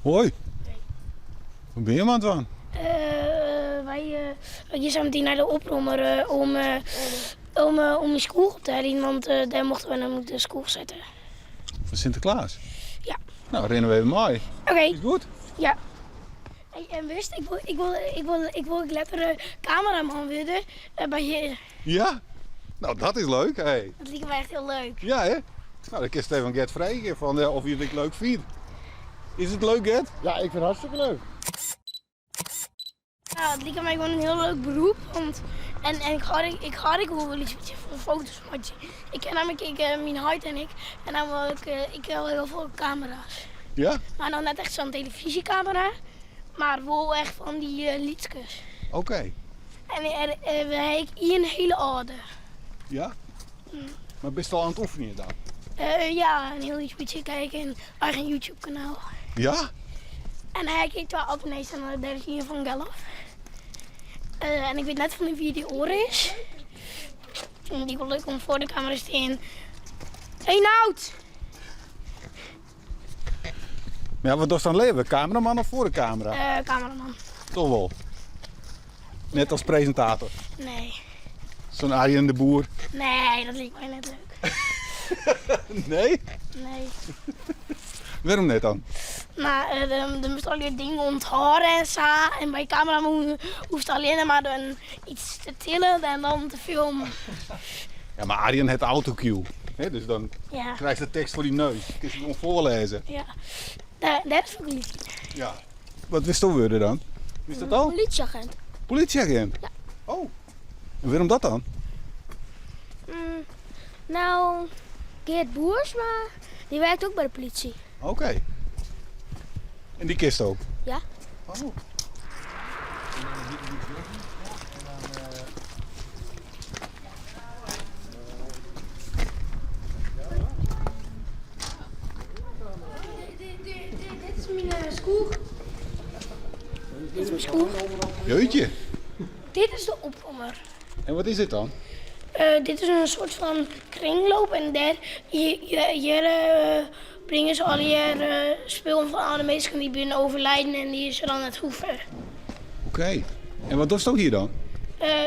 Hoi. Waar ben je aan het doen? Je zou meteen naar de oprommer om de school op te herinneren, want daar mochten we namelijk de school zetten. Van Sinterklaas? Ja. Nou, rennen we even mooi. Oké. Is goed? Ja. Hey, en wist, ik wil lekker cameraman worden bij je. Ja? Nou, dat is leuk. Hey. Dat lijkt me echt heel leuk. Ja, hè? Nou, dan kan Stefan Gert vragen van, of je het leuk vindt. Is het leuk, Gert? Ja, ik vind het hartstikke leuk. Nou, het lijkt mij gewoon een heel leuk beroep. Want, en ik ga wel iets van foto's maken. Ik ken namelijk mijn huid en ik heb heel veel camera's. Ja? Maar nou net echt zo'n televisiecamera, maar wel echt van die liedjes. Oké. En we hebben hier een hele orde. Ja? Maar best wel aan het oefenen dan? Ja, een heel beetje kijken en eigen YouTube kanaal. Ja? En hij kijkt wel abonnees aan de derde hier van Gelf. En ik weet net van wie die oren is. En die wil leuk om voor de camera te staan. Hey Nout! Maar ja, wat was dan leven? Cameraman of voor de camera? Cameraman. Toch wel. Net als presentator. Nee. Zo'n Arjen de Boer. Nee, dat lijkt mij net leuk. Nee? Nee. Waarom net dan? Maar dan moest alleen dingen onthouden en zo. En bij camera hoeft alleen maar dan iets te tillen en dan te filmen. Ja, maar Arjen heeft autocue. Dus dan Ja. krijg je de tekst voor die neus. Kun je het gewoon voorlezen. Ja. Dat is ook lief. Ja. Wat wist je worden dan? Wist dat al? Politieagent. Politieagent? Ja. Oh. En waarom dat dan? Nou, Geert Boersma, die werkt ook bij de politie. Oké. En die kist ook? Ja. Oh. Dit is mijn school. Dit is mijn school. Jeetje. Dit is de oprommer. En wat is dit dan? Dit is een soort van kringloop en daar hier brengen ze al je spullen van alle mensen die binnen overlijden en die is er dan het hoeven. Oké. En wat doe je hier dan?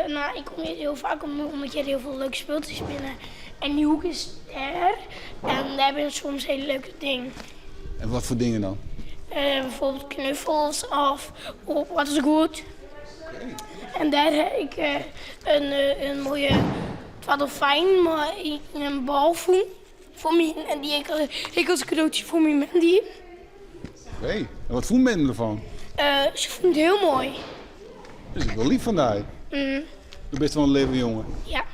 Nou, ik kom hier heel vaak omdat je heel veel leuke speeltjes binnen. En die hoek is daar en daar hebben ze soms hele leuke dingen. En wat voor dingen dan? Bijvoorbeeld knuffels of wat is goed. En daar heb ik een mooie dolfijn, maar een bal voor mij. En die ik als cadeautje voor mijn Mandy. Oké. En wat voelt men ervan? Ze vond het heel mooi. Dus ik wel lief van daar. Je bent wel een leuke jongen. Ja.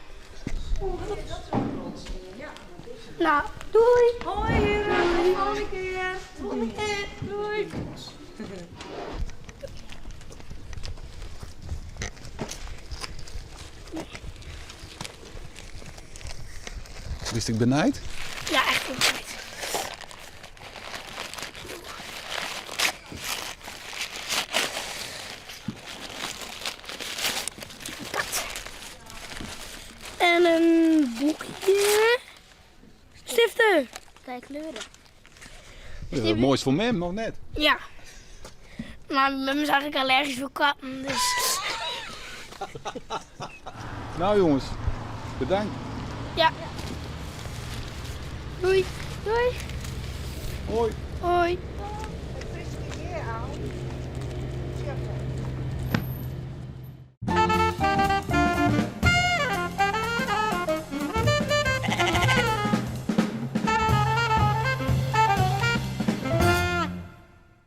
Nou, doei. Hoi heren, volgende keer. Volgende keer. Doei. Wist ik benijd? Ja, echt heel tijd. Kat. En een boekje. Stiften. Kijk, kleuren. Dat is het mooiste voor mem, nog net. Ja. Maar met me is eigenlijk allergisch voor katten, dus... Nou jongens, bedankt. Ja. Doei. Doei. Hoi. Hoi.